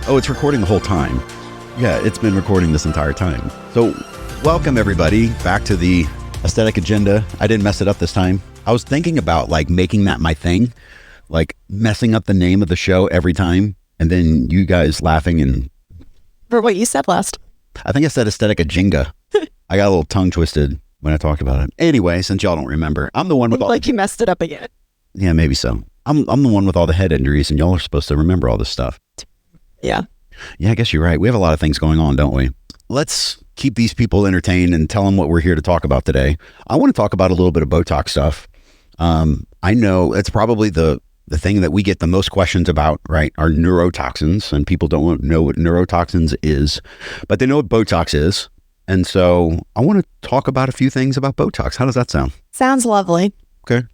Oh, it's recording the whole time. Yeah, it's been recording this entire time. So welcome everybody back to the Aesthetic Agenda. I didn't mess it up this time. I was thinking about like making that my thing, like messing up the name of the show every time. And then you guys laughing and... For what you said last. I think I said Aesthetic Agenda. I got a little tongue twisted when I talked about it. Anyway, since y'all don't remember, I'm the one with all... Like you messed it up again. Yeah, maybe so. I'm the one with all the head injuries and y'all are supposed to remember all this stuff. Yeah. Yeah, I guess you're right. We have a lot of things going on, don't we? Let's keep these people entertained and tell them what we're here to talk about today. I want to talk about a little bit of Botox stuff. I know it's probably the thing that we get the most questions about, right, are neurotoxins, and people don't know what neurotoxins is, but they know what Botox is. And so I want to talk about a few things about Botox. How does that sound? Sounds lovely. Okay.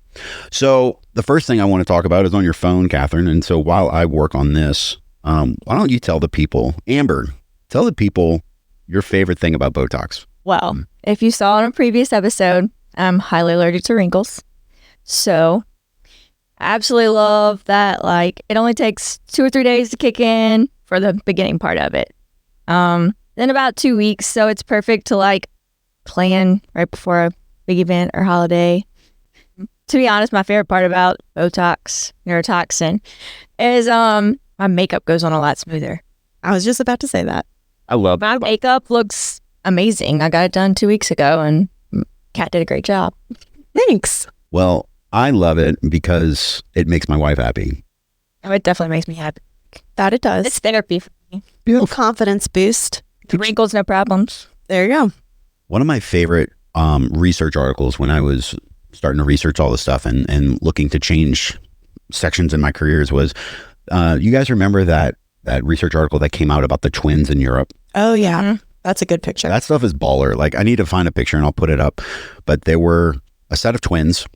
So the first thing I want to talk about is on your phone, Katherine. And so while I work on this, why don't you tell the people, Amber, tell the people your favorite thing about Botox. Well, if you saw in a previous episode, I'm highly allergic to wrinkles. So I absolutely love that. Like, it only takes 2 or 3 days to kick in for the beginning part of it. Then about 2 weeks. So it's perfect to like plan right before a big event or holiday. To be honest, my favorite part about Botox, neurotoxin, is my makeup goes on a lot smoother. I was just about to say that. I love my makeup looks amazing. I got it done 2 weeks ago and Kat did a great job. Thanks. Well, I love it because it makes my wife happy. Oh, it definitely makes me happy. That it does. It's therapy for me. Little confidence boost. Wrinkles, no problems. There you go. One of my favorite research articles when I was starting to research all this stuff and looking to change sections in my careers was, you guys remember that research article that came out about the twins in Europe? Oh, yeah. Mm-hmm. That's a good picture. That stuff is baller. Like, I need to find a picture and I'll put it up. But there were a set of twins,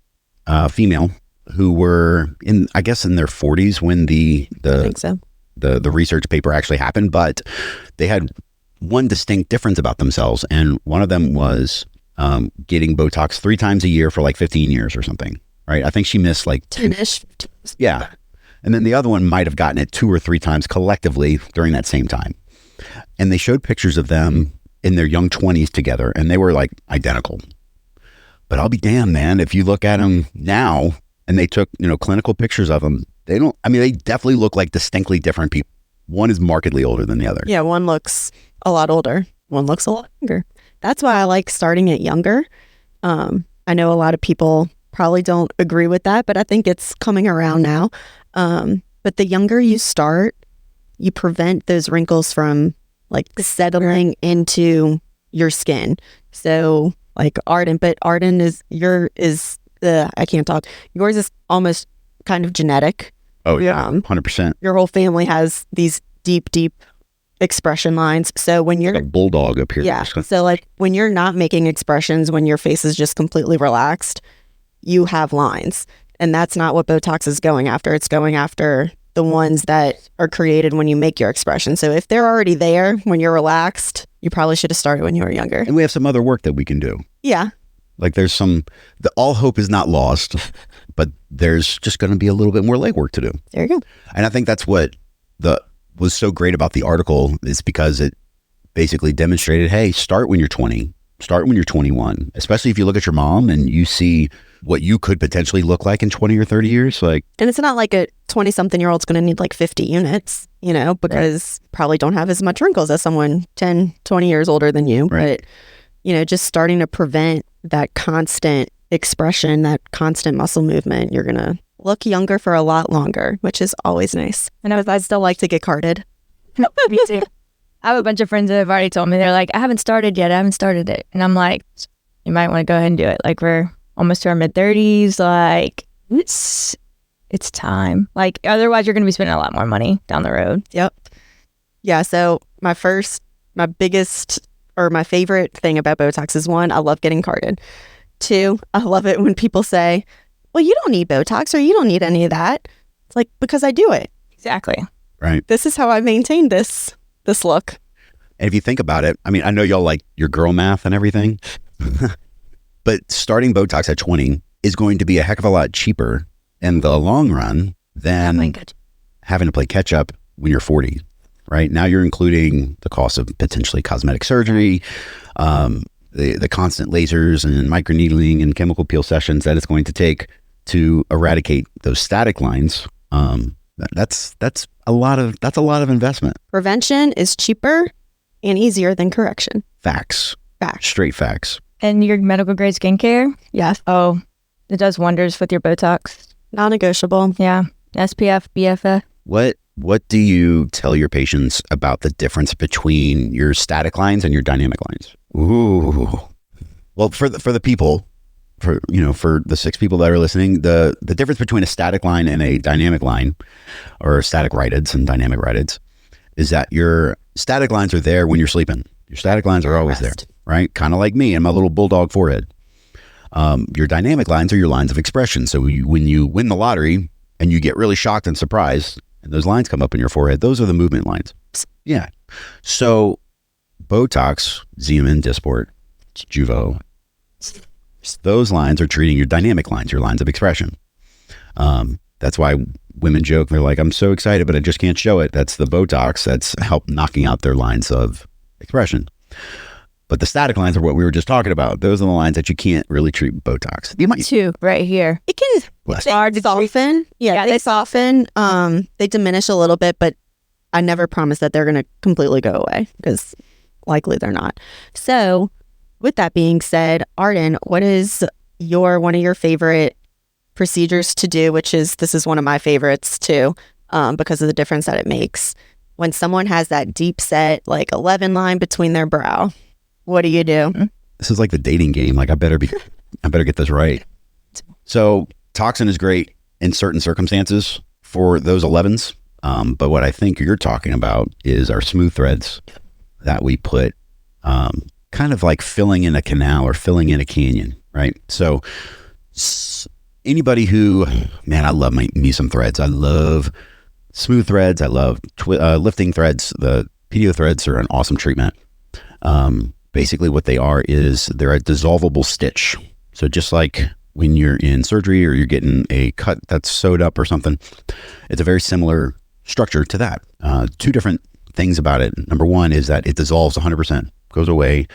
female, who were in their 40s when I think so. the research paper actually happened. But they had one distinct difference about themselves. And one of them was getting Botox 3 times a year for like 15 years or something, right? I think she missed like 10-ish. Yeah. And then the other one might have gotten it 2 or 3 times collectively during that same time. And they showed pictures of them in their young 20s together, and they were like identical. But I'll be damned, man, if you look at them now and they took, clinical pictures of them, they definitely look like distinctly different people. One is markedly older than the other. Yeah, one looks a lot older. One looks a lot younger. That's why I like starting it younger. I know a lot of people probably don't agree with that, but I think it's coming around now. But the younger you start, you prevent those wrinkles from like settling into your skin. So like Arden, but Arden I can't talk. Yours is almost kind of genetic. Oh yeah, 100%. Your whole family has these deep expression lines. So when you're like a bulldog up here. Yeah. So like when you're not making expressions, when your face is just completely relaxed, you have lines. And that's not what Botox is going after. It's going after the ones that are created when you make your expression. So if they're already there when you're relaxed, you probably should have started when you were younger. And we have some other work that we can do. Yeah. Like there's all hope is not lost, but there's just going to be a little bit more legwork to do. There you go. And I think that's what was so great about the article, is because it basically demonstrated, hey, start when you're 20, start when you're 21, especially if you look at your mom and you see what you could potentially look like in 20 or 30 years. Like, and it's not like a 20-something-year-old's going to need like 50 units, because probably don't have as much wrinkles as someone 10, 20 years older than you. Right. But, just starting to prevent that constant expression, that constant muscle movement, you're going to look younger for a lot longer, which is always nice. And I still like to get carded. Me too. I have a bunch of friends that have already told me, they're like, I haven't started yet. I haven't started it. And I'm like, you might want to go ahead and do it. Like, we're almost to our mid-30s. Like, it's time. Like, otherwise you're going to be spending a lot more money down the road. Yep. Yeah. So my favorite thing about Botox is, 1, I love getting carded. 2, I love it when people say, well, you don't need Botox or you don't need any of that. It's like, because I do it. Exactly. Right. This is how I maintain this look. And if you think about it, I mean, I know y'all like your girl math and everything, but starting Botox at 20 is going to be a heck of a lot cheaper in the long run than having to play catch up when you're 40. right? Now you're including the cost of potentially cosmetic surgery, the constant lasers and microneedling and chemical peel sessions that it's going to take to eradicate those static lines. That's a lot of investment. Prevention is cheaper and easier than correction. Facts. Facts. Straight facts. And your medical grade skincare? Yes. Oh, it does wonders with your Botox. Non-negotiable. Yeah. SPF, BFF. What do you tell your patients about the difference between your static lines and your dynamic lines? Ooh. Well, for the people, for the 6 people that are listening, the difference between a static line and a dynamic line, or static rhytids and dynamic rhytids, is that your static lines are there when you're sleeping. Your static lines are always there, right? Kind of like me and my little bulldog forehead. Your dynamic lines are your lines of expression. So when you win the lottery and you get really shocked and surprised, and those lines come up in your forehead, those are the movement lines. Yeah. So Botox, Xeomin, Dysport, Juvo, those lines are treating your dynamic lines, your lines of expression. That's why women joke, they're like, I'm so excited, but I just can't show it. That's the Botox that's helped knocking out their lines of expression. But the static lines are what we were just talking about. Those are the lines that you can't really treat with Botox. You might 2 right here. It can they soften. Yeah, they soften. They diminish a little bit, but I never promise that they're going to completely go away, because likely they're not. So with that being said, Arden, what is one of your favorite procedures to do, this is one of my favorites too, because of the difference that it makes. When someone has that deep set, like 11 line between their brow, what do you do? This is like the dating game. Like I better get this right. So toxin is great in certain circumstances for those 11s. But what I think you're talking about is our smooth threads that we put, kind of like filling in a canal or filling in a canyon, right? So anybody who, man, I love me some threads. I love smooth threads. I love lifting threads. The PDO threads are an awesome treatment. Basically what they are is they're a dissolvable stitch. So just like when you're in surgery or you're getting a cut that's sewed up or something, it's a very similar structure to that. 2 different things about it. Number one is that it dissolves 100%, goes away.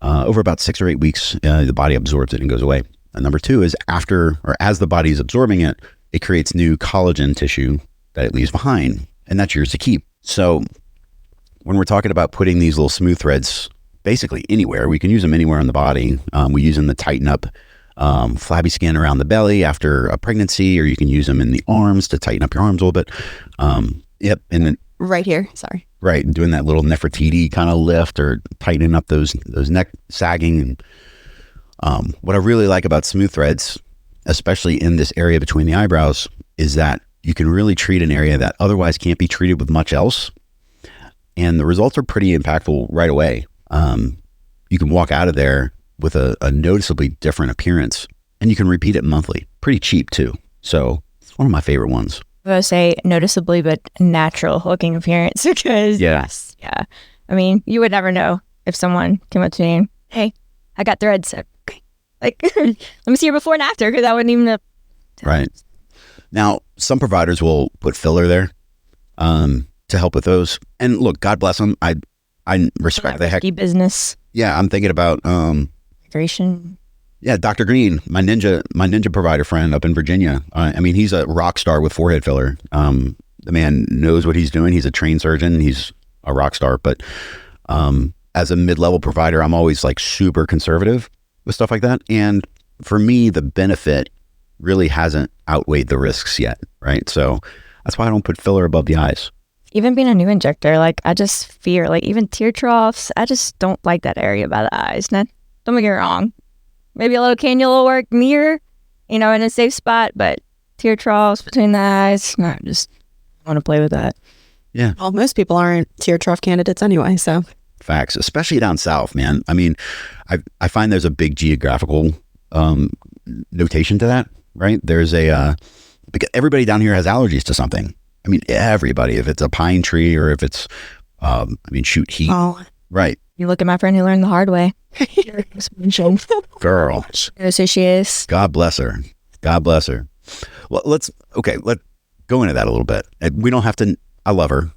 Over about 6 or 8 weeks, the body absorbs it and goes away. And number 2 is as the body is absorbing it, it creates new collagen tissue that it leaves behind, and that's yours to keep. So when we're talking about putting these little smooth threads basically anywhere, we can use them anywhere on the body. We use them to tighten up flabby skin around the belly after a pregnancy, or you can use them in the arms to tighten up your arms a little bit. Yep. And then right here. Sorry. Right. Doing that little Nefertiti kind of lift or tightening up those neck sagging. What I really like about smooth threads, especially in this area between the eyebrows, is that you can really treat an area that otherwise can't be treated with much else. And the results are pretty impactful right away. You can walk out of there with a noticeably different appearance, and you can repeat it monthly. Pretty cheap too. So it's one of my favorite ones. I would say noticeably, but natural looking appearance, because Yes. Yeah. I mean, you would never know if someone came up to me and, hey, I got threads. Okay. Like, let me see your before and after, because I wouldn't even know. Right. Now, some providers will put filler there to help with those. And look, God bless them. I respect the heck. Business. Yeah, I'm thinking about Migration. Yeah, Dr. Green, my ninja provider friend up in Virginia. I mean, he's a rock star with forehead filler. The man knows what he's doing. He's a trained surgeon. He's a rock star. But as a mid-level provider, I'm always like super conservative with stuff like that. And for me, the benefit really hasn't outweighed the risks yet, right? So that's why I don't put filler above the eyes. Even being a new injector, like I just fear, like even tear troughs, I just don't like that area by the eyes. Now, don't get me wrong. Maybe a little cannula will work near, in a safe spot, but tear troughs between the eyes, I just want to play with that. Yeah. Well, most people aren't tear trough candidates anyway, so. Facts, especially down south, man. I mean, I find there's a big geographical notation to that, right? There's because everybody down here has allergies to something. I mean, everybody, if it's a pine tree or if it's, heat. Oh. Right. You look at my friend who learned the hard way. Girl. So she is. God bless her. God bless her. Well, let's go into that a little bit. We don't have to, I love her.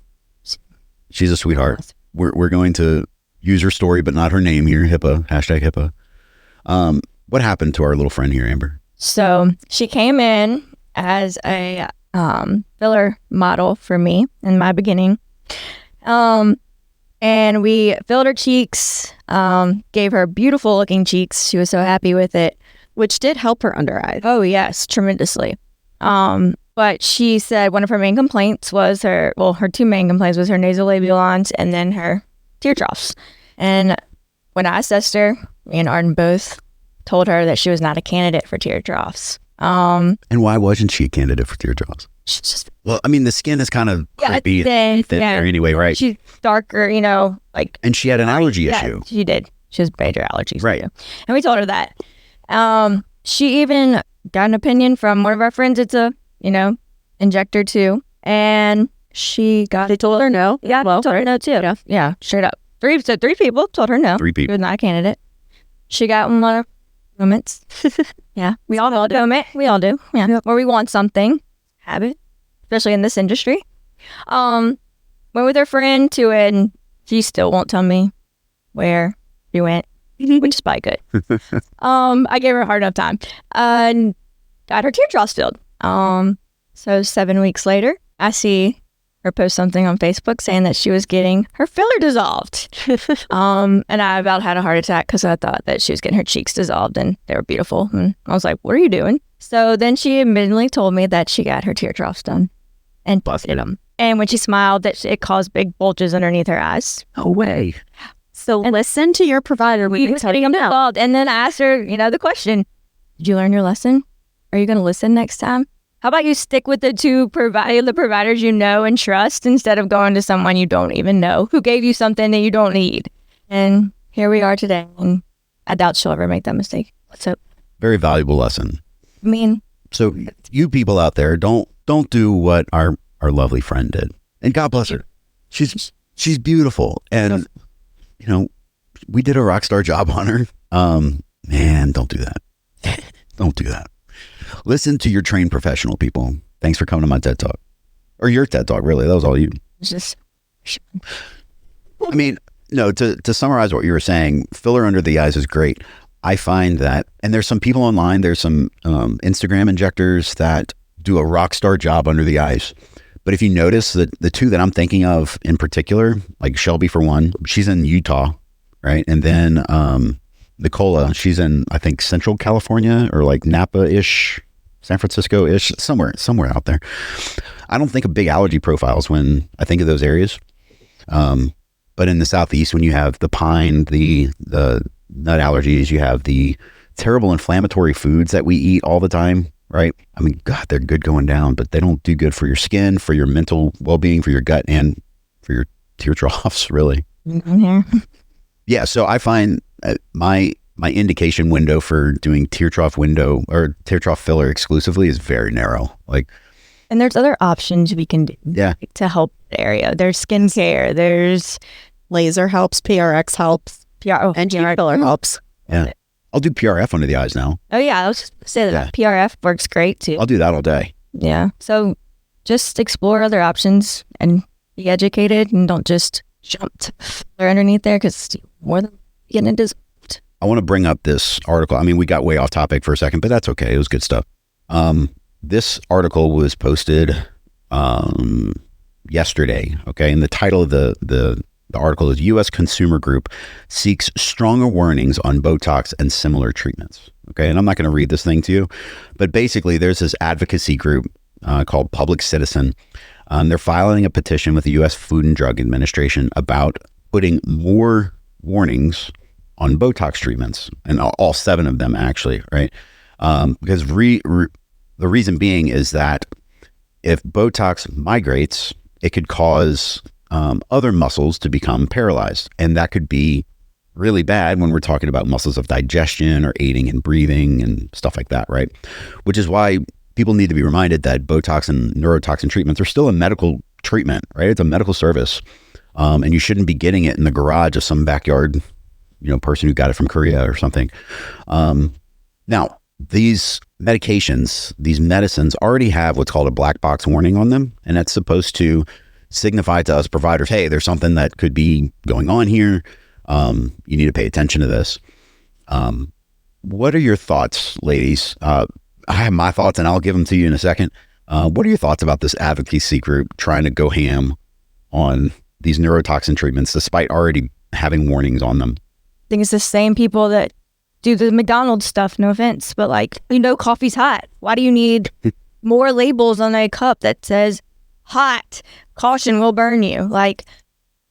She's a sweetheart. We're going to use her story, but not her name here. HIPAA, hashtag HIPAA. What happened to our little friend here, Amber? So she came in as a filler model for me in my beginning. And we filled her cheeks, gave her beautiful looking cheeks. She was so happy with it. Which did help her under eyes. Oh, yes, tremendously. But she said one of her main complaints was her two main complaints was her nasolabial lines and then her teardrops. And when I assessed her, me and Arden both told her that she was not a candidate for teardrops. And why wasn't she a candidate for teardrops? She's just Well, I mean, the skin is kind of creepy thin, there anyway, right? She's darker, And she had an allergy issue. She did. She has major allergies. Right. Too. And we told her that. She even got an opinion from one of our friends. It's a, injector too. And she told her no. Yeah, told her no too. Yeah, straight up. Three people told her no. 3 people. She was not a candidate. She got one of moments. Yeah, we all do. We all do. Yeah, where we want something, have it, especially in this industry. Went with her friend to it, and she still won't tell me where she went, which is probably good. I gave her a hard enough time, and got her teardrops filled. So 7 weeks later, I see her post something on Facebook saying that she was getting her filler dissolved. And I about had a heart attack because I thought that she was getting her cheeks dissolved and they were beautiful. And I was like, what are you doing? So then she admittedly told me that she got her teardrops done and busted them. And when she smiled, that it caused big bulges underneath her eyes. No way. So listen to your provider. We were getting them involved. And then I asked her, the question, did you learn your lesson? Are you going to listen next time? How about you stick with the providers you know and trust instead of going to someone you don't even know who gave you something that you don't need? And here we are today. And I doubt she'll ever make that mistake. Let's hope. Very valuable lesson. I mean, so you people out there, don't do what our lovely friend did. And God bless her. She's beautiful. And, we did a rock star job on her. Man, don't do that. Don't do that. Listen to your trained professional, people. Thanks for coming to my TED Talk. Or your TED Talk, really. That was all you. it's just, I mean, no, to summarize what you were saying, filler under the eyes is great. I find that, and there's some people online, there's some Instagram injectors that do a rock star job under the eyes. But if you notice that the two that I'm thinking of in particular, like Shelby for one, she's in Utah, right? And then Nicola, she's in, I think, Central California or like Napa-ish, San Francisco-ish, somewhere out there. I don't think of big allergy profiles when I think of those areas. But in the Southeast, when you have the pine, the nut allergies, you have the terrible inflammatory foods that we eat all the time, right? I mean, God, they're good going down, but they don't do good for your skin, for your mental well-being, for your gut, and for your teardrops, really. mm-hmm. Yeah, so I find my indication window for doing teardrop filler exclusively is very narrow. Like, And there's other options we can do yeah, to help the area. There's skincare. There's Laser helps, PRX helps, and cheek filler helps. yeah. I'll do PRF under the eyes now. Oh yeah, I was just say that PRF works great too. I'll do that all day. Yeah. So just explore other options and be educated and don't just jump to filler underneath there because more than getting it is. I want to bring up this article. I mean, we got way off topic for a second, but that's okay. It was good stuff. This article was posted yesterday. Okay. And the title of the article is U.S. Consumer Group Seeks Stronger Warnings on Botox and Similar Treatments. Okay. And I'm not going to read this thing to you, but basically there's this advocacy group called Public Citizen. They're filing a petition with the U.S. Food and Drug Administration about putting more warnings on Botox treatments, and all 7 of them actually, right? Because the reason being is that if Botox migrates, it could cause other muscles to become paralyzed. And that could be really bad when we're talking about muscles of digestion or aiding in breathing and stuff like that, right? Which is why people need to be reminded that Botox and neurotoxin treatments are still a medical treatment, right? It's a medical service. And you shouldn't be getting it in the garage of some backyard, person who got it from Korea or something. Now, these medications, these medicines already have what's called a black box warning on them. And that's supposed to signify to us providers, hey, there's something that could be going on here. You need to pay attention to this. What are your thoughts, ladies? I have my thoughts and I'll give them to you in a second. What are your thoughts about this advocacy group trying to go ham on these neurotoxin treatments despite already having warnings on them? I think it's the same people that do the McDonald's stuff, no offense, but like, coffee's hot. Why do you need more labels on a cup that says hot, caution will burn you? Like,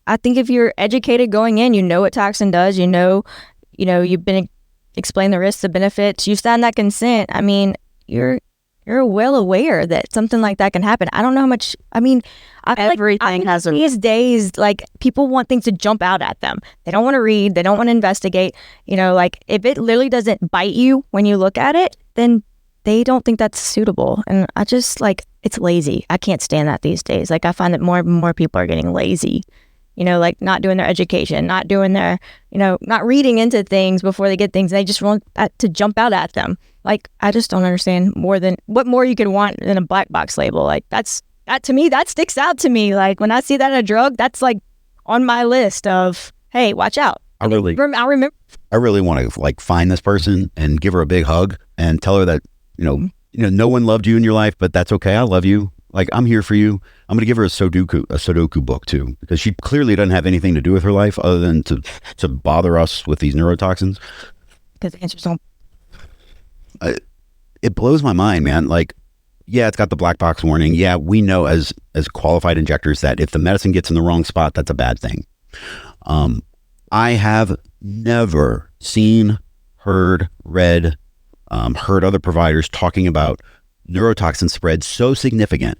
I think if you're educated going in, you know what toxin does, you've been explained the risks, the benefits, you signed that consent. I mean, you're well aware that something like that can happen. I don't know how much, I feel Everything has a... these days, like, people want things to jump out at them. They don't want to read. They don't want to investigate. Like, if it literally doesn't bite you when you look at it, then they don't think that's suitable. And I just, like, it's lazy. I can't stand that these days. Like, I find that more and more people are getting lazy. Like not doing their education, not doing their, not reading into things before they get things. They just want that to jump out at them. Like, I just don't understand what more you could want than a black box label. Like, that to me, that sticks out to me. Like, when I see that in a drug, that's like on my list of, hey, watch out. I really want to like find this person and give her a big hug and tell her that, no one loved you in your life, but that's okay. I love you. Like, I'm here for you. I'm going to give her a Sudoku book too, because she clearly doesn't have anything to do with her life other than to bother us with these neurotoxins. Because the answers don't. It blows my mind, man. Like, yeah, it's got the black box warning. Yeah, we know as qualified injectors that if the medicine gets in the wrong spot, that's a bad thing. I have never seen, heard, read, heard other providers talking about neurotoxin spread so significant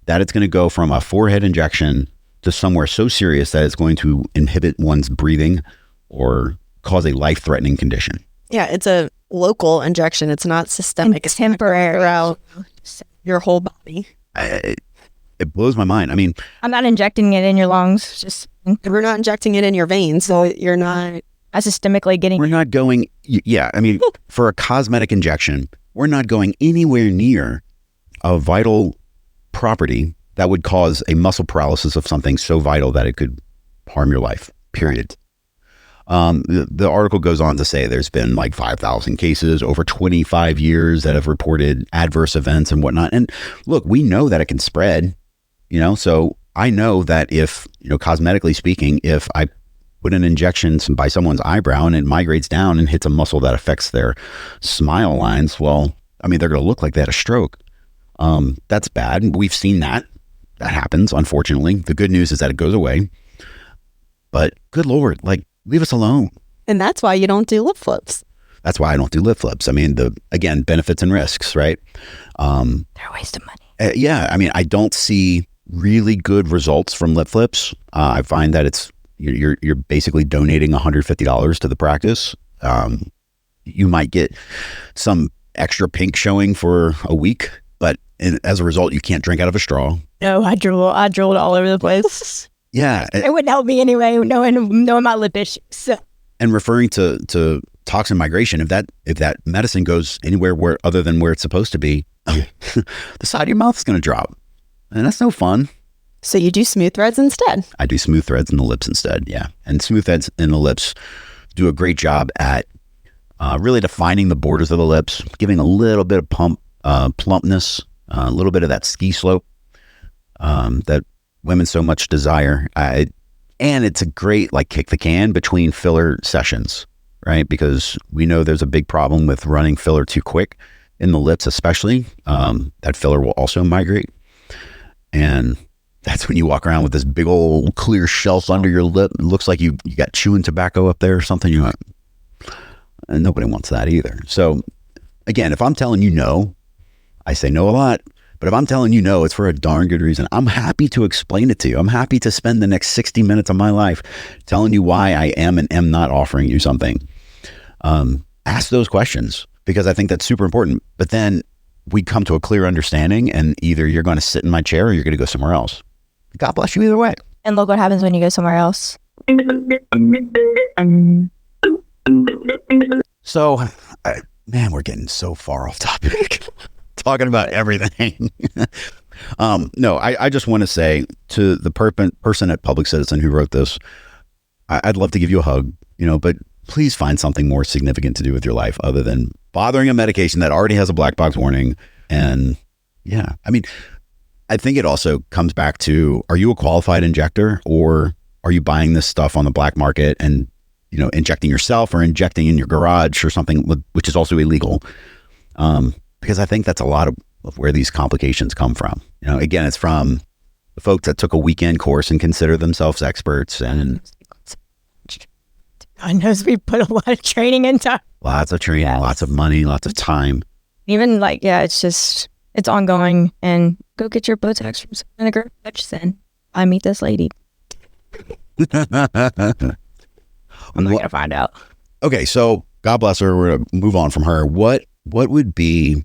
that it's going to go from a forehead injection to somewhere so serious that it's going to inhibit one's breathing or cause a life-threatening condition. Yeah, it's a local injection. It's not systemic. It's temporary throughout your whole body. It blows my mind. I'm not injecting it in your lungs. Just we're not injecting it in your veins, so you're not systemically getting. We're not going. Yeah, for a cosmetic injection, we're not going anywhere near a vital property that would cause a muscle paralysis of something so vital that it could harm your life, period. The article goes on to say there's been like 5,000 cases over 25 years that have reported adverse events and whatnot. And look, we know that it can spread, so I know that if, cosmetically speaking, if I put an injection by someone's eyebrow and it migrates down and hits a muscle that affects their smile lines, well, they're going to look like they had a stroke. That's bad. We've seen that. That happens, unfortunately. The good news is that it goes away. But good Lord, like, leave us alone. And that's why you don't do lip flips. That's why I don't do lip flips. Again, benefits and risks, right? They're a waste of money. I don't see really good results from lip flips. I find that you're basically donating $150 to the practice. You might get some extra pink showing for a week, but as a result, you can't drink out of a straw. No, I drooled all over the place. Yeah. It wouldn't help me anyway, knowing my lip issues. So. And referring to toxin migration, if that medicine goes anywhere other than where it's supposed to be, the side of your mouth is going to drop. And that's no fun. So you do smooth threads instead? I do smooth threads in the lips instead, yeah. And smooth threads in the lips do a great job at really defining the borders of the lips, giving a little bit of plumpness, a little bit of that ski slope that women so much desire. And it's a great, like, kick the can between filler sessions, right? Because we know there's a big problem with running filler too quick in the lips, especially. That filler will also migrate. And that's when you walk around with this big old clear shelf under your lip. It looks like you got chewing tobacco up there or something. And nobody wants that either. So again, if I'm telling you no, I say no a lot. But if I'm telling you no, it's for a darn good reason. I'm happy to explain it to you. I'm happy to spend the next 60 minutes of my life telling you why I am and am not offering you something. Ask those questions, because I think that's super important. But then we come to a clear understanding, and either you're going to sit in my chair or you're going to go somewhere else. God bless you either way. And look what happens when you go somewhere else. So, man, we're getting so far off topic. Talking about everything. No, I just want to say to the person at Public Citizen who wrote this, I'd love to give you a hug, but please find something more significant to do with your life other than bothering a medication that already has a black box warning. And yeah, I mean, I think it also comes back to, are you a qualified injector, or are you buying this stuff on the black market and, injecting yourself or injecting in your garage or something, which is also illegal? Because I think that's a lot of where these complications come from. Again, it's from the folks that took a weekend course and consider themselves experts, and I know we put a lot of training into. Lots of training, lots of money, lots of time. Even it's ongoing. And go get your Botox from Vinegar Hutchison. I meet this lady. I'm not gonna find out. Okay, so God bless her. We're gonna move on from her. What would be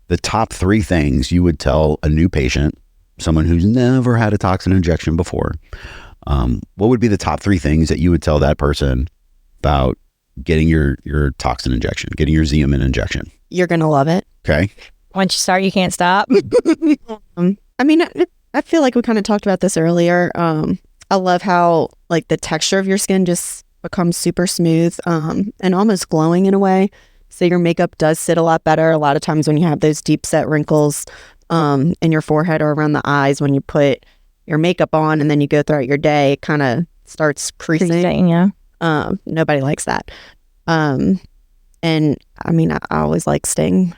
the top 3 things you would tell a new patient, someone who's never had a toxin injection before? What would be the top 3 things that you would tell that person about getting your toxin injection, getting your Xeomin injection? You're going to love it. Okay. Once you start, you can't stop. I mean, I feel like we kind of talked about this earlier. I love how like the texture of your skin just becomes super smooth and almost glowing in a way. So your makeup does sit a lot better. A lot of times when you have those deep set wrinkles in your forehead or around the eyes, when you put your makeup on and then you go throughout your day, it kind of starts creasing. Yeah. Nobody likes that. And I mean, I always like staying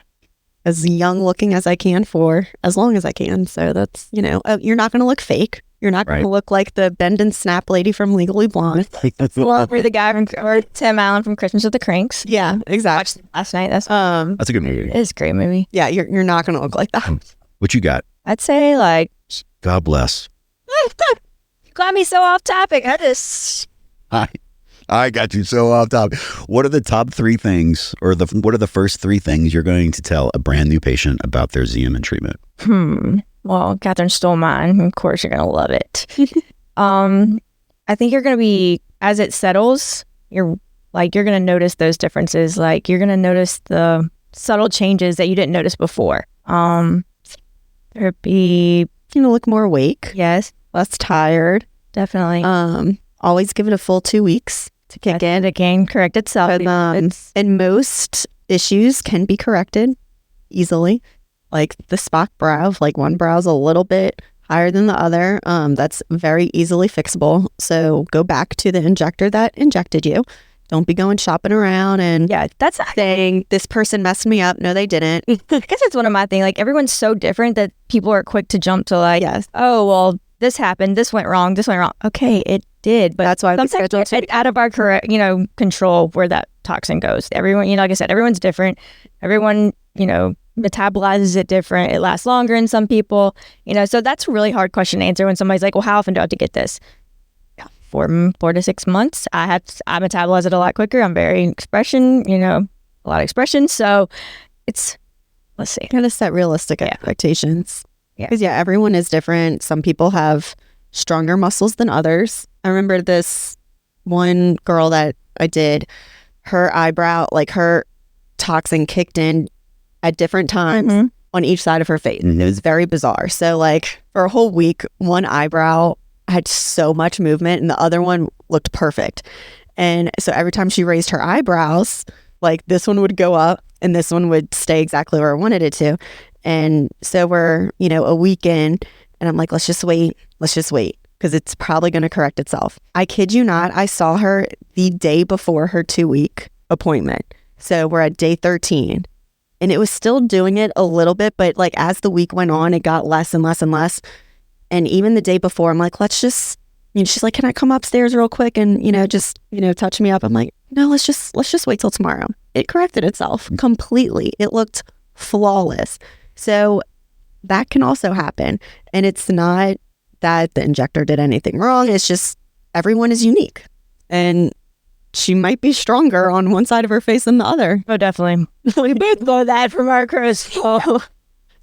as young looking as I can for as long as I can. So that's, you're not going to look fake. You're not going to look like the bend and snap lady from Legally Blonde. Well, or the guy or Tim Allen from Christmas with the Cranks. Yeah, exactly. Watched last night. That's a good movie. It is a great movie. Yeah, you're not going to look like that. What you got? I'd say like, God bless. you got me so off topic. I got you so off topic. What are the top 3 things, or what are the first 3 things you're going to tell a brand new patient about their Xeomin treatment? Well, Katherine stole mine. Of course, you're gonna love it. I think you're gonna be, as it settles, you're gonna notice those differences. Like you're gonna notice the subtle changes that you didn't notice before. There'd be, look more awake. Yes, Less tired. definitely. Always give it a full 2 weeks to kick in. It can correct itself. And most issues can be corrected easily. Like the Spock brow, like one brow's a little bit higher than the other. That's very easily fixable. So go back to the injector that injected you. Don't be going shopping around and that's saying this person messed me up. No, they didn't. I guess it's one of my things. Like everyone's so different that people are quick to jump to like, oh, well, this happened. This went wrong. Okay, it did. But that's why we sometimes schedule it's out of our control where that toxin goes. Everyone, like I said, everyone's different. Everyone, metabolizes it different. It lasts longer in some people, so that's a really hard question to answer when somebody's like, well, how often do I have to get this? 4 to 6 months. I metabolize it a lot quicker. I'm very expression, a lot of expression. So let's see. Gotta set realistic expectations. Because everyone is different. Some people have stronger muscles than others. I remember this one girl that I did, her eyebrow, like her toxin kicked in at different times on each side of her face. It was very bizarre. So like for a whole week, one eyebrow had so much movement and the other one looked perfect. And so every time she raised her eyebrows, like this one would go up and this one would stay exactly where I wanted it to. And so we're, a week in and I'm like, let's just wait because it's probably going to correct itself. I kid you not, I saw her the day before her 2-week appointment. So we're at day 13 and it was still doing it a little bit, but like as the week went on, it got less and less and less. And even the day before, I'm like, let's just, she's like, can I come upstairs real quick and, just, touch me up? I'm like, no, let's just wait till tomorrow. It corrected itself completely. It looked flawless. So that can also happen. And it's not that the injector did anything wrong. It's just everyone is unique. And she might be stronger on one side of her face than the other. Oh, definitely. We both know that from our cruise. And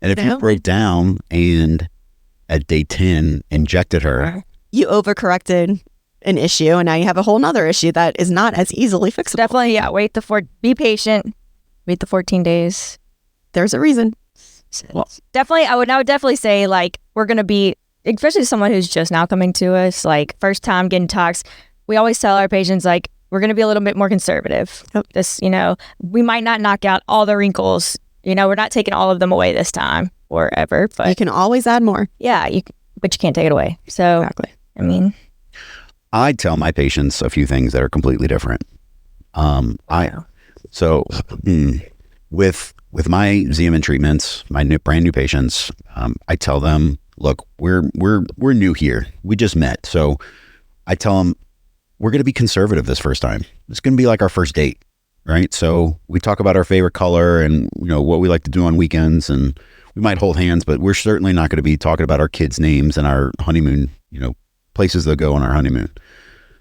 if you break down and at day 10 injected her, you overcorrected an issue and now you have a whole nother issue that is not as easily fixable. Definitely, be patient. Wait the 14 days. There's a reason. Well- Definitely, I would definitely say like we're gonna be, especially someone who's just now coming to us, like first time getting tox. We always tell our patients like we're gonna be a little bit more conservative. Yep. This, we might not knock out all the wrinkles. We're not taking all of them away this time or ever. But You can always add more. yeah, but you can't take it away. So Exactly. I mean, I tell my patients a few things that are completely different. With my Xeomin treatments, my brand new patients, I tell them, look, we're new here. We just met, so I tell them we're going to be conservative this first time. It's going to be like our first date, right? So we talk about our favorite color and what we like to do on weekends, and we might hold hands, but we're certainly not going to be talking about our kids' names and our honeymoon, places they'll go on our honeymoon.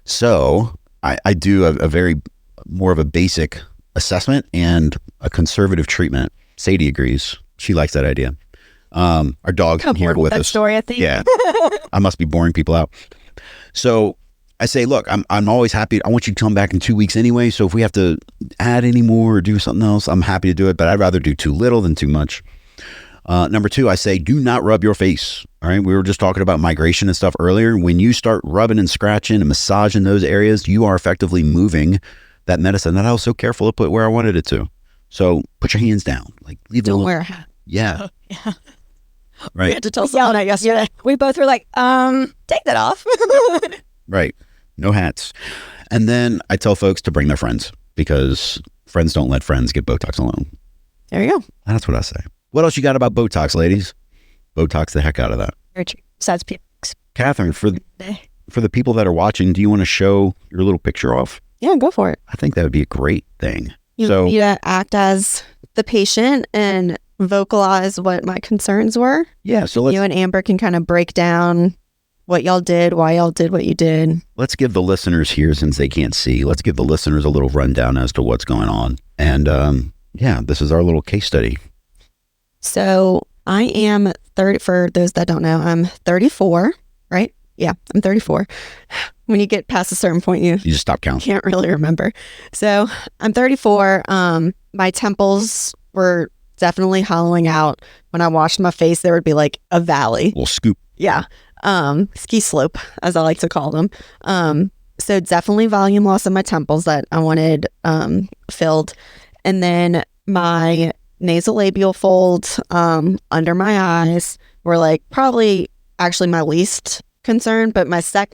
So I do a very more of a basic assessment and a conservative treatment. Sadie agrees. She likes that idea. Our dog here with that us. story, I think. Yeah. I must be boring people out. So I say, look, I'm always happy. I want you to come back in 2 weeks anyway. So if we have to add any more or do something else, I'm happy to do it, but I'd rather do too little than too much. Number 2, I say, do not rub your face. All right. We were just talking about migration and stuff earlier. When you start rubbing and scratching and massaging those areas, you are effectively moving that medicine that I was so careful to put where I wanted it to. So put your hands down. Like leave Don't them. wear a hat. Yeah. Yeah. We Right. had to tell someone that yesterday. We both were like, take that off. Right. No hats. And then I tell folks to bring their friends because friends don't let friends get Botox alone. There you go. That's what I say. What else you got about Botox, ladies? Botox the heck out of that. Besides people. Catherine, for the people that are watching, do you want to show your little picture off? Yeah, go for it. I think that would be a great thing. You So- need to act as the patient and vocalize what my concerns were. Yeah, so You and Amber can kind of break down what y'all did, why y'all did what you did. let's give the listeners here, since they can't see, let's give the listeners a little rundown as to what's going on. And this is our little case study. So I am 30, for those that don't know, I'm 34, right? Yeah, I'm 34. When you get past a certain point, you You just stop counting. can't really remember. So I'm 34. My temples were definitely hollowing out. When I washed my face, there would be like a valley. Little scoop. Yeah. Ski slope, as I like to call them. So definitely volume loss in my temples that I wanted filled. And then my nasolabial folds under my eyes were like probably actually my least concern, but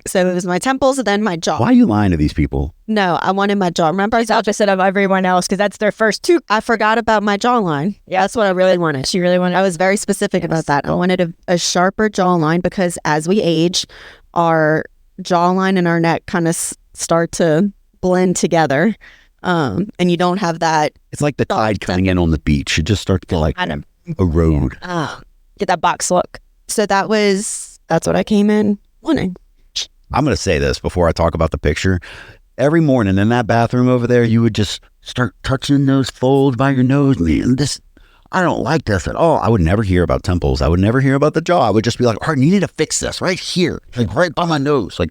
so it was my temples and then my jaw. Why are you lying to these people? No, I wanted my jaw. Remember, It's opposite of everyone else because that's their first two. I forgot about my jawline. Yeah, that's what I really wanted. She really wanted. I was very specific about that. I wanted a sharper jawline because as we age, our jawline and our neck kind of start to blend together. And you don't have that. It's like the tide coming in on the beach. You just start to like I know. erode. Get that box look. So that's what I came in wanting. I'm going to say this before I talk about the picture. Every morning in that bathroom over there, you would just start touching those folds by your nose. Man, I don't like this at all. I would never hear about temples. I would never hear about the jaw. I would just be like, Arden, you need to fix this right here, like right by my nose. Like,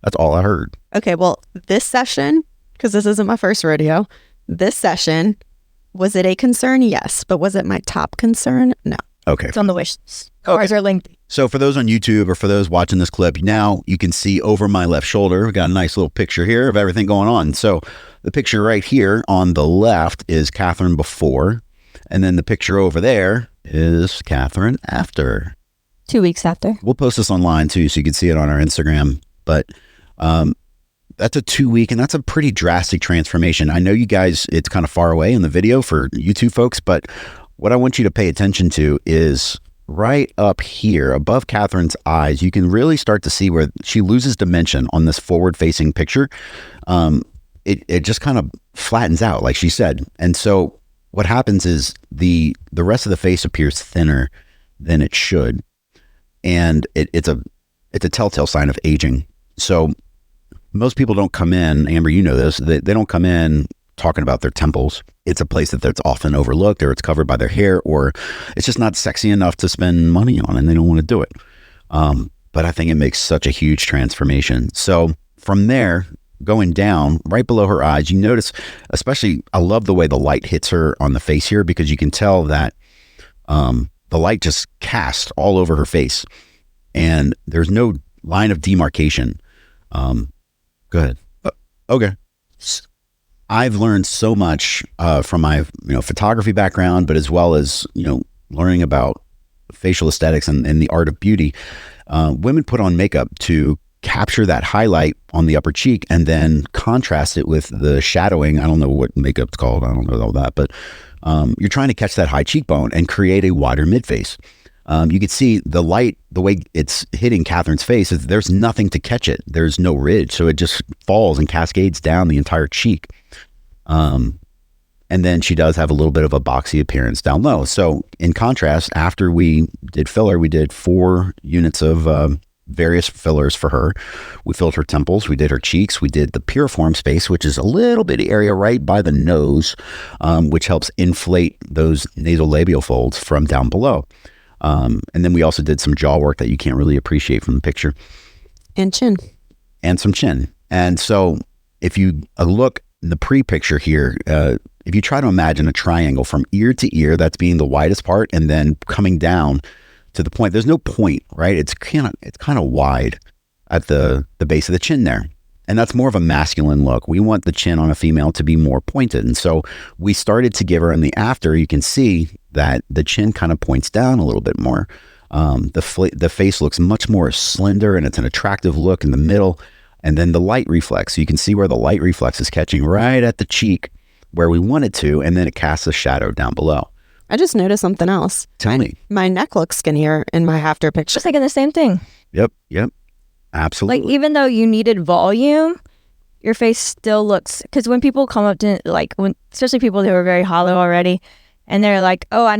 that's all I heard. Okay, well, this session, because this isn't my first rodeo, this session, was it a concern? Yes. But was it my top concern? No. Okay. It's on the wish list. Ours are linked. So for those on YouTube or for those watching this clip, now you can see over my left shoulder, we got a nice little picture here of everything going on. So the picture right here on the left is Katherine before, and then the picture over there is Katherine after. 2 weeks after. We'll post this online too, so you can see it on our Instagram. But that's a 2 week, and that's a pretty drastic transformation. I know you guys, it's kind of far away in the video for YouTube folks, but what I want you to pay attention to is right up here above Katherine's eyes. You can really start to see where she loses dimension on this forward facing picture. It just kind of flattens out, like she said. And so what happens is the rest of the face appears thinner than it should. And it's a telltale sign of aging. So most people don't come in, Amber, you know this, they don't come in talking about their temples. It's a place that's often overlooked, or it's covered by their hair, or it's just not sexy enough to spend money on, and they don't want to do it. But I think it makes such a huge transformation. So from there, going down right below her eyes, you notice, especially, I love the way the light hits her on the face here, because you can tell that the light just casts all over her face, and there's no line of demarcation. Go ahead. Okay. I've learned so much from my photography background, but as well as learning about facial aesthetics and the art of beauty. Women put on makeup to capture that highlight on the upper cheek and then contrast it with the shadowing. I don't know what makeup's called. I don't know all that, but you're trying to catch that high cheekbone and create a wider midface. You can see the light, the way it's hitting Katherine's face, is there's nothing to catch it. There's no ridge. So it just falls and cascades down the entire cheek. And then she does have a little bit of a boxy appearance down low. So in contrast, after we did filler, we did 4 units of various fillers for her. We filled her temples, we did her cheeks, we did the piriform space, which is a little bitty area right by the nose, which helps inflate those nasolabial folds from down below. And then we also did some jaw work that you can't really appreciate from the picture. And chin. And some chin. And so if you look in the pre-picture here, if you try to imagine a triangle from ear to ear, that's being the widest part, and then coming down to the point, there's no point, right? It's kind of wide at the base of the chin there. And that's more of a masculine look. We want the chin on a female to be more pointed. And so we started to give her in the after, you can see that the chin kind of points down a little bit more. The face looks much more slender, and it's an attractive look in the middle. And then the light reflex, so you can see where the light reflex is catching right at the cheek where we want it to, and then it casts a shadow down below. I just noticed something else. Tell me. My neck looks skinnier in my after picture. Just thinking the same thing. Yep. Absolutely. Like, even though you needed volume, your face still looks, because when people come up to, like, especially people who are very hollow already, and they're like, oh, I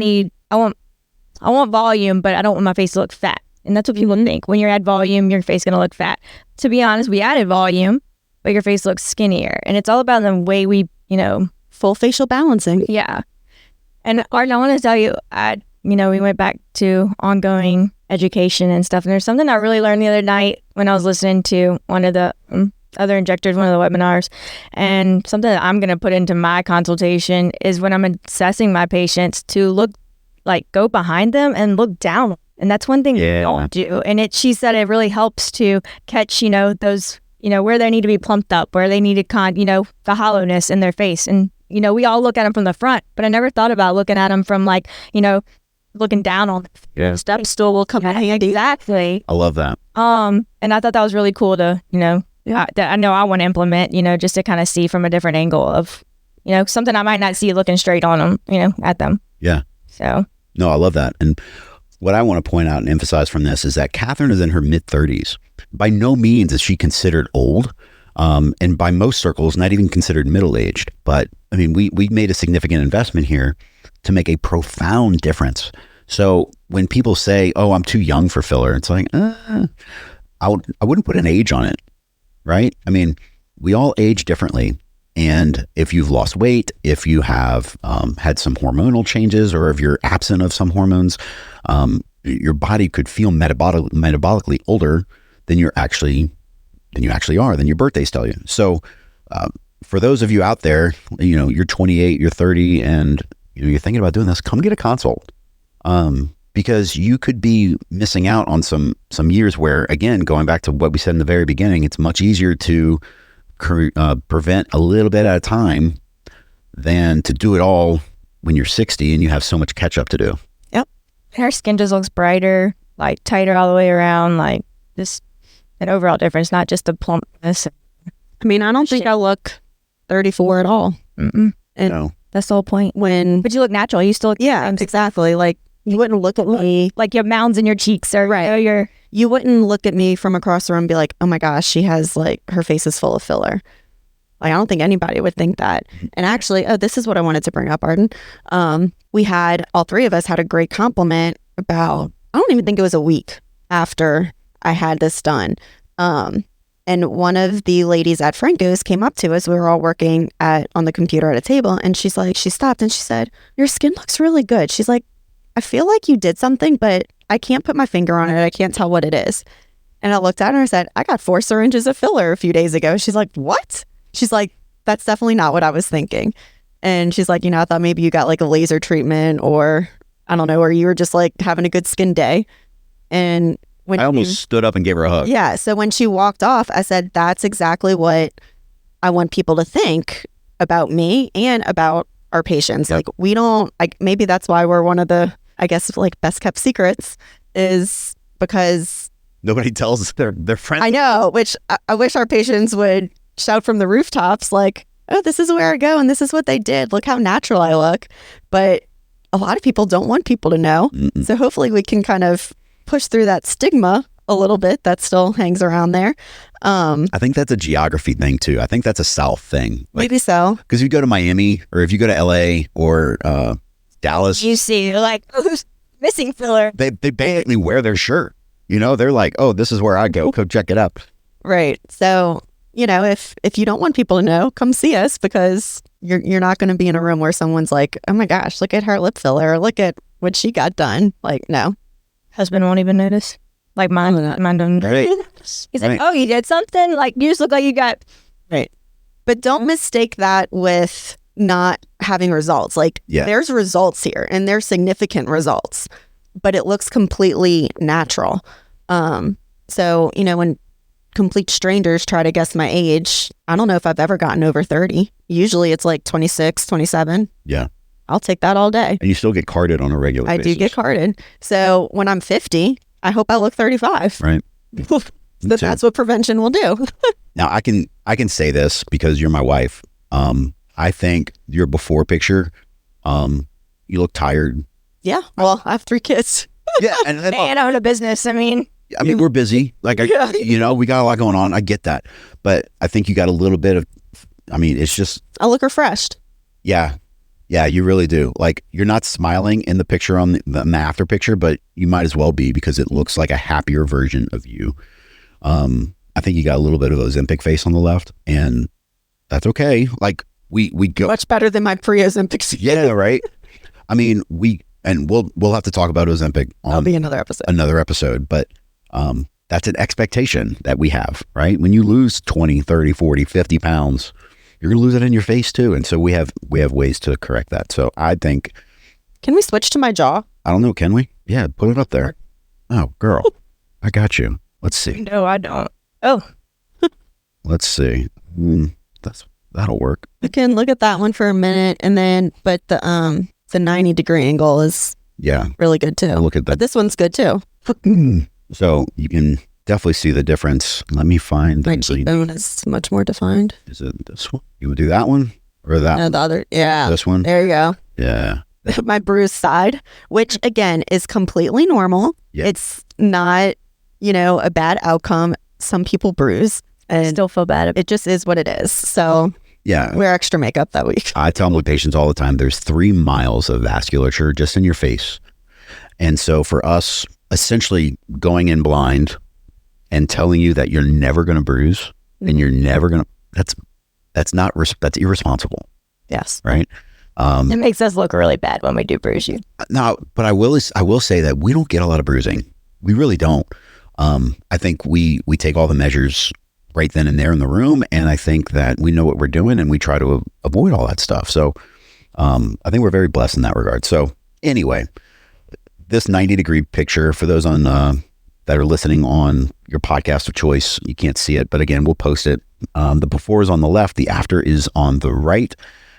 want volume, but I don't want my face to look fat. And that's what people think. When you add volume, your face is going to look fat. To be honest, we added volume, but your face looks skinnier. And it's all about the way we, full facial balancing. Yeah. And Arden, I want to tell you, we went back to ongoing education and stuff. And there's something I really learned the other night when I was listening to one of the other injectors, one of the webinars. And something that I'm going to put into my consultation is when I'm assessing my patients to go behind them and look down. And that's one thing we don't do. And she said it really helps to catch, those, where they need to be plumped up, where they need to the hollowness in their face. And, we all look at them from the front, but I never thought about looking at them from looking down on the step stool will come out. Exactly. I love that. And I thought that was really cool to, that I know I want to implement, just to kind of see from a different angle of, something I might not see looking straight on them, at them. Yeah. So. No, I love that. And what I want to point out and emphasize from this is that Katherine is in her mid-30s. By no means is she considered old, and by most circles, not even considered middle-aged. But, I mean, we made a significant investment here to make a profound difference. So when people say, oh, I'm too young for filler, it's like, I wouldn't put an age on it, right? I mean, we all age differently. And if you've lost weight, if you have had some hormonal changes, or if you're absent of some hormones, your body could feel metabolically older than you actually are, than your birthdays tell you. So for those of you out there, you're 28, you're 30, and you're thinking about doing this, come get a consult. Because you could be missing out on some years where, again, going back to what we said in the very beginning, it's much easier to prevent a little bit at a time than to do it all when you're 60 and you have so much catch up to do. Yep. Her skin just looks brighter, like tighter all the way around, like just an overall difference, not just the plumpness. I mean, I don't think I look 34 at all. Mm-mm. And No. That's the whole point. But you look natural. You still look exactly. Like, you wouldn't look at me. like your mounds in your cheeks or Right. You wouldn't look at me from across the room and be like, oh my gosh, she has her face is full of filler. Like, I don't think anybody would think that. And actually, this is what I wanted to bring up, Arden. All 3 of us had a great compliment about, I don't even think it was a week after I had this done. And one of the ladies at Francos came up to us. We were all working on the computer at a table, and she stopped and she said, your skin looks really good. She's like, I feel like you did something, but I can't put my finger on it. I can't tell what it is. And I looked at her and said, I got 4 syringes of filler a few days ago. She's like, what? She's like, that's definitely not what I was thinking. And she's like, I thought maybe you got like a laser treatment or I don't know, or you were just like having a good skin day. And when I almost stood up and gave her a hug. yeah, so when she walked off, I said, that's exactly what I want people to think about me and about our patients. Yep. Like we don't, like maybe that's why we're one of the, I guess, like best kept secrets, is because Nobody tells their friends. I know, which I wish our patients would shout from the rooftops, like, oh, this is where I go and this is what they did. Look how natural I look. But a lot of people don't want people to know. Mm-mm. So hopefully we can kind of push through that stigma a little bit that still hangs around there. I think that's a geography thing too. I think that's a South thing. Maybe so. Because if you go to Miami or if you go to LA or Dallas, You see, you're like, oh, who's missing filler? they basically wear their shirt. You know, they're like, oh, this is where I go. Go check it out. Right. So, you know, if you don't want people to know, come see us, because you're not going to be in a room where someone's like, oh my gosh, look at her lip filler, or look at what she got done. Like, no. Husband won't even notice. Like mine don't. Right. He's Right. like, oh, you did something? Like, you just look like you got. But don't mistake that with not having results. Like, Yeah. there's results here and there's significant results, but it looks completely natural. So, you know, when complete strangers try to guess my age, I don't know if I've ever gotten over 30. Usually it's like 26, 27. Yeah. I'll take that all day. And you still get carded on a regular I basis. do get carded. So when I'm 50, I hope I look 35. Right. So too. that's what prevention will do. Now I can say this because you're my wife. I think your before picture, you look tired. Yeah. Well, I have 3 kids. Yeah, and then, And own a business. I mean, we're busy. Like, Yeah. you know, we got a lot going on. I get that, but I think you got a little bit of. It's just I look refreshed. yeah, you really do. Like, you're not smiling in the picture on the after picture, but you might as well be because it looks like a happier version of you. I think you got a little bit of Ozempic face on the left, and that's okay. Like we go. Much better than my pre-Ozempic. Yeah, right. We'll have to talk about Ozempic That'll on be another episode. another episode, but that's an expectation that we have, right? When you lose 20, 30, 40, 50 pounds, you're going to lose it in your face too. And so we have ways to correct that. So I think, Can we switch to my jaw? I don't know, can we? Yeah, put it up there. Oh, girl, I got you. Let's see. no, I don't. Oh, Let's see. That'll work. We can look at that one for a minute, and then, but the 90-degree angle is Yeah, really good too. look at But that. this one's good too. So you can definitely see the difference. Let me find. My cheekbone is much more defined. Is it this one? You would do that one or that? And the other, yeah. This one? There you go. Yeah. My bruised side, which again is completely normal. Yeah. It's not, a bad outcome. Some people bruise, I and still feel bad. it just is what it is. So Yeah. wear extra makeup that week. I tell my patients all the time, there's 3 miles of vasculature just in your face. And so for us, essentially going in blind and telling you that you're never going to bruise and you're never going to, that's irresponsible, Yes. right? It makes us look really bad when we do bruise you. Now, but I will say that we don't get a lot of bruising. We really don't. I think we take all the measures right then and there in the room, and I think that we know what we're doing, and we try to avoid all that stuff. So I think we're very blessed in that regard. So anyway, this 90-degree picture, for those on that are listening on your podcast of choice, you can't see it, but again, we'll post it. The before is on the left, the after is on the right.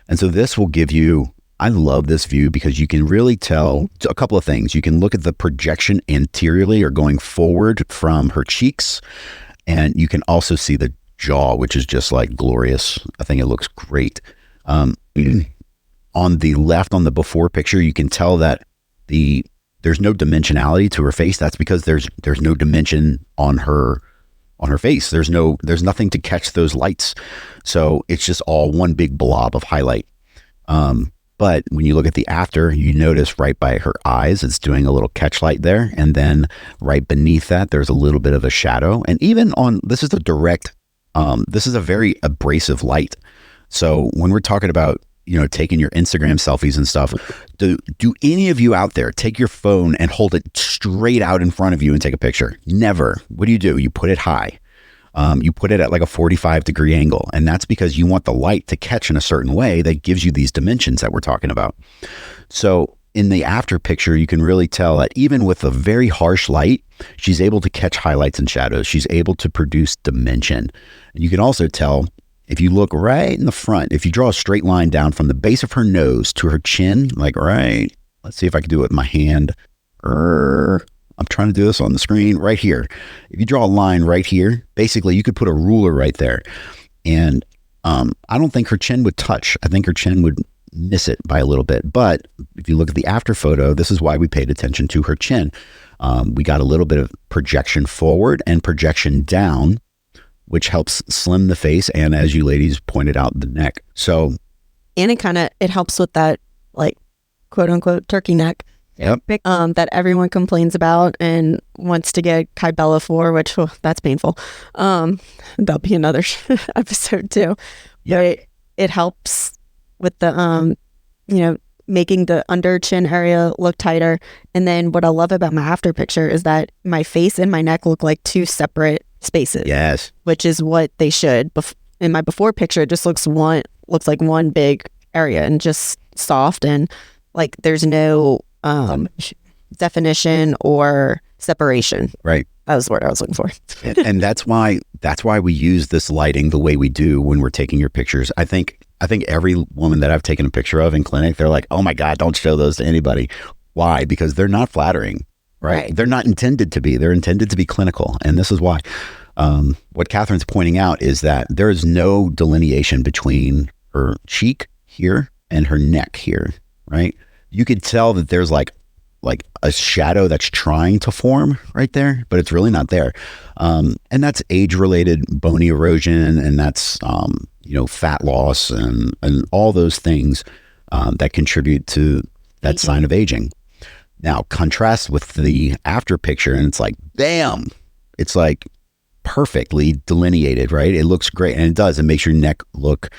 And so this will give you, I love this view because you can really tell a couple of things. You can look at the projection anteriorly or going forward from her cheeks. And you can also see the jaw, which is just like glorious. I think it looks great. On the left, on the before picture, you can tell that there's no dimensionality to her face. That's because there's no dimension on her face. There's nothing to catch those lights. So it's just all one big blob of highlight. But when you look at the after, you notice right by her eyes, it's doing a little catch light there. And then right beneath that, there's a little bit of a shadow. And even this is a very abrasive light. So when we're talking about, taking your Instagram selfies and stuff, do any of you out there take your phone and hold it straight out in front of you and take a picture? Never. What do? You put it high. You put it at like a 45-degree angle, and that's because you want the light to catch in a certain way that gives you these dimensions that we're talking about. So in the after picture, you can really tell that even with a very harsh light, she's able to catch highlights and shadows. She's able to produce dimension. And you can also tell if you look right in the front, if you draw a straight line down from the base of her nose to her chin, like right, let's see if I can do it with my hand. I'm trying to do this on the screen right here. If you draw a line right here, basically you could put a ruler right there. And I don't think her chin would touch. I think her chin would miss it by a little bit. But if you look at the after photo, this is why we paid attention to her chin. We got a little bit of projection forward and projection down, which helps slim the face. And as you ladies pointed out, the neck. So, and it helps with that, like, quote unquote turkey neck. Yep. That everyone complains about and wants to get Kybella for, which that's painful. That'll be another episode too. Yep. But it helps with the making the under chin area look tighter. And then what I love about my after picture is that my face and my neck look like two separate spaces. Yes. Which is what they should. In my before picture, it just looks like one big area and just soft, and like there's no definition or separation. Right. That was the word I was looking for. And that's why we use this lighting the way we do when we're taking your pictures. I think every woman that I've taken a picture of in clinic, they're like, oh my God, don't show those to anybody. Why? Because they're not flattering, right? They're not intended to be. They're intended to be clinical. And this is why. What Katherine's pointing out is that there is no delineation between her cheek here and her neck here, right? You could tell that there's like a shadow that's trying to form right there, but it's really not there. And that's age-related bony erosion, and that's, fat loss and all those things that contribute to that sign of aging. Now, contrast with the after picture, and it's like, bam, it's like perfectly delineated, right? It looks great, and it does. It makes your neck look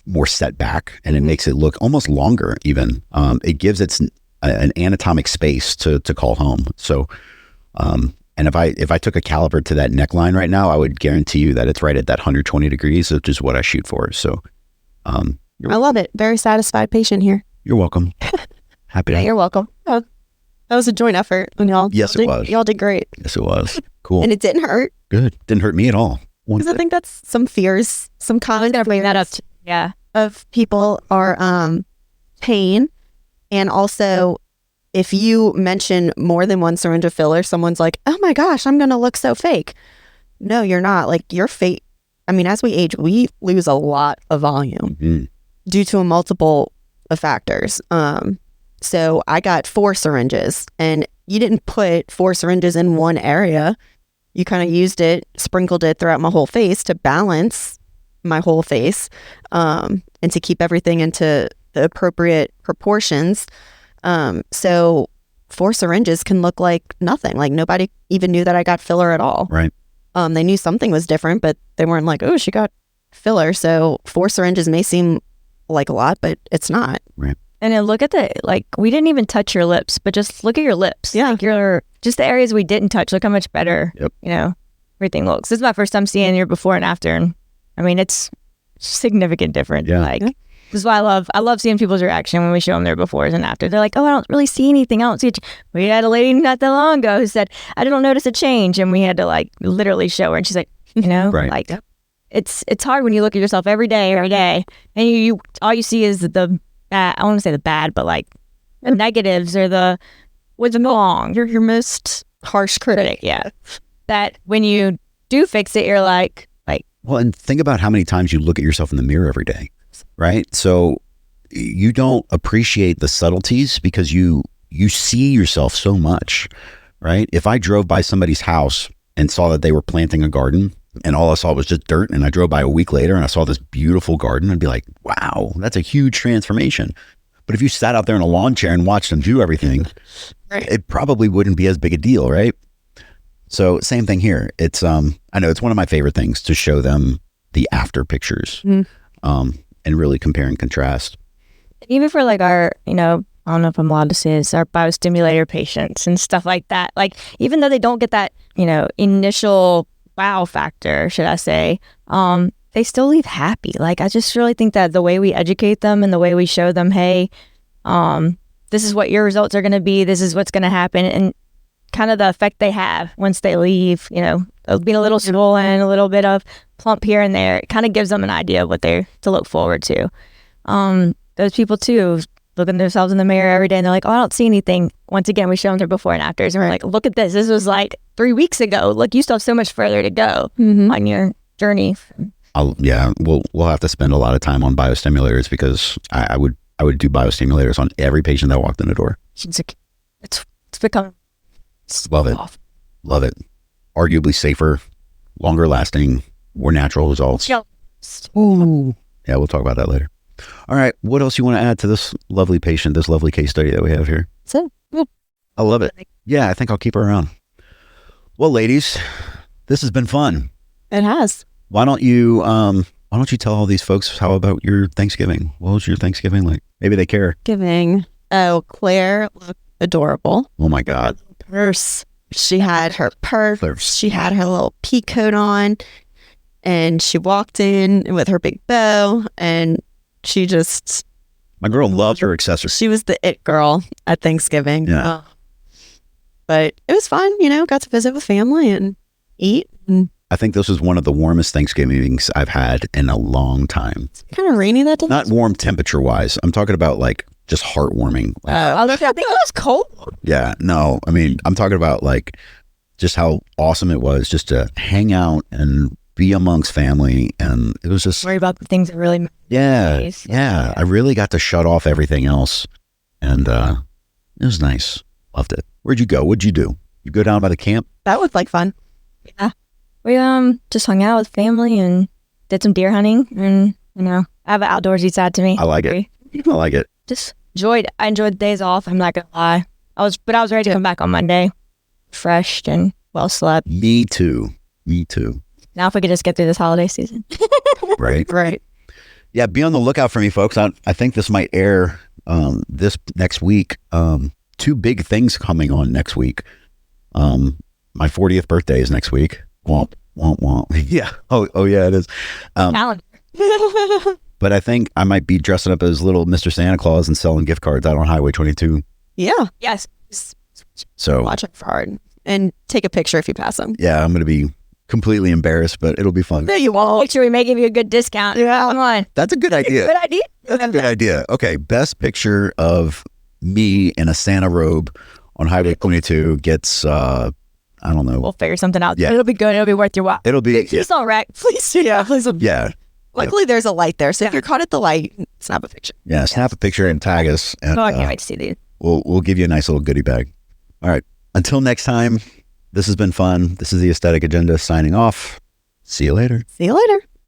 more set back, and it makes it look almost longer even. It gives it an anatomic space to call home. So, and if I took a caliper to that neckline right now, I would guarantee you that it's right at that 120 degrees, which is what I shoot for. So, I love it. Very satisfied patient here. You're welcome. Happy to. You're welcome. That was a joint effort. And Yes, it was. Y'all did great. Yes, it was. Cool. And it didn't hurt. Good. Didn't hurt me at all. Because I think that's some fears, some common bring that up. Yeah. Of people are pain. And also, if you mention more than one syringe of filler, someone's like, oh my gosh, I'm going to look so fake. No, you're not. Like, your fake. I mean, as we age, we lose a lot of volume due to a multiple of factors. So I got 4 syringes, and you didn't put 4 syringes in one area. You kind of used it, sprinkled it throughout my whole face to balance my whole face, and to keep everything into the appropriate proportions. So 4 syringes can look like nothing. Like, nobody even knew that I got filler at all. Right. They knew something was different, but they weren't like, oh, she got filler. So 4 syringes may seem like a lot, but it's not. Right. And then look at we didn't even touch your lips, but just look at your lips. Yeah. Like just the areas we didn't touch, look how much better, everything looks. This is my first time seeing your before and after. And I mean, it's significant difference. Yeah. This is why I love seeing people's reaction when we show them their befores and after. They're like, oh, I don't really see anything. I don't see it. We had a lady not that long ago who said, I don't notice a change. And we had to literally show her. And she's like, Right. It's hard when you look at yourself every day, and you all you see is the bad. I want to say the bad, but the negatives or the what's wrong. You're your most harsh critic. Yeah. That when you do fix it, you're like. Well, and think about how many times you look at yourself in the mirror every day, right? So you don't appreciate the subtleties because you see yourself so much, right? If I drove by somebody's house and saw that they were planting a garden and all I saw was just dirt, and I drove by a week later and I saw this beautiful garden, I'd be like, wow, that's a huge transformation. But if you sat out there in a lawn chair and watched them do everything, right, it probably wouldn't be as big a deal, right? So same thing here. It's I know it's one of my favorite things to show them the after pictures, and really compare and contrast. Even for our, I don't know if I'm allowed to say this, our biostimulator patients and stuff like that. Even though they don't get that, initial wow factor, should I say, they still leave happy. I just really think that the way we educate them and the way we show them, hey, this is what your results are going to be. This is what's going to happen. And kind of the effect they have once they leave, being a little swollen, a little bit of plump here and there. It kind of gives them an idea of what they're to look forward to. Those people too, look at themselves in the mirror every day and they're like, oh, I don't see anything. Once again, we show them their before and afters. And we're like, look at this. This was like 3 weeks ago. Look, you still have so much further to go on your journey. We'll have to spend a lot of time on biostimulators because I would do biostimulators on every patient that walked in the door. It's become love it. Arguably safer, longer lasting, more natural results. Ooh. Yeah, we'll talk about that later. All right, what else you want to add to this lovely patient, this lovely case study that we have here? I love it. Yeah, I think I'll keep her around. Well, ladies, this has been fun. It has. Why don't you tell all these folks how about your Thanksgiving? What was your Thanksgiving like? Maybe they care. Oh, Claire looked adorable. Oh my God. Purse. She had her purse. She had her little pea coat on, and she walked in with her big bow, and she just... My girl loved her accessories. She was the it girl at Thanksgiving. Yeah. But it was fun, got to visit with family and eat. And I think this was one of the warmest Thanksgivings I've had in a long time. It's kind of rainy that day. Not warm temperature-wise. I'm talking about like just heartwarming. I think it was cold. Yeah, no. I mean, I'm talking about like just how awesome it was just to hang out and be amongst family. And it was just... Worry about the things that really matter. Yeah. I really got to shut off everything else. And it was nice. Loved it. Where'd you go? What'd you do? You go down by the camp? That was like fun. Yeah. We just hung out with family and did some deer hunting. And, I have an outdoorsy side to me. I like it. Just enjoyed. I enjoyed the days off. I'm not going to lie. I was ready to come back on Monday. Refreshed and well slept. Me too. Now if we could just get through this holiday season. Right. Yeah, be on the lookout for me, folks. I think this might air this next week. 2 big things coming on next week. My 40th birthday is next week. Womp, womp, womp. Yeah. Oh yeah, it is. Calendar. But I think I might be dressing up as little Mr. Santa Claus and selling gift cards out on Highway 22. Yeah. Yes. So watch it for Arden and take a picture if you pass them. Yeah, I'm going to be completely embarrassed, but it'll be fun. No, you won't. Make sure we may give you a good discount. Yeah. Come on. That's a good idea. Good idea. That's a good idea. Okay, best picture of me in a Santa robe on Highway 22 gets, I don't know. We'll figure something out. Yeah. It'll be good. It'll be worth your while. It'll be. Please don't wreck. Please. Yeah. Please. Yeah. Luckily, there's a light there, so if you're caught at the light, snap a picture. Yeah, snap a picture and tag us. And, I can't wait to see these. We'll give you a nice little goodie bag. All right. Until next time, this has been fun. This is the Aesthetic Agenda signing off. See you later. See you later.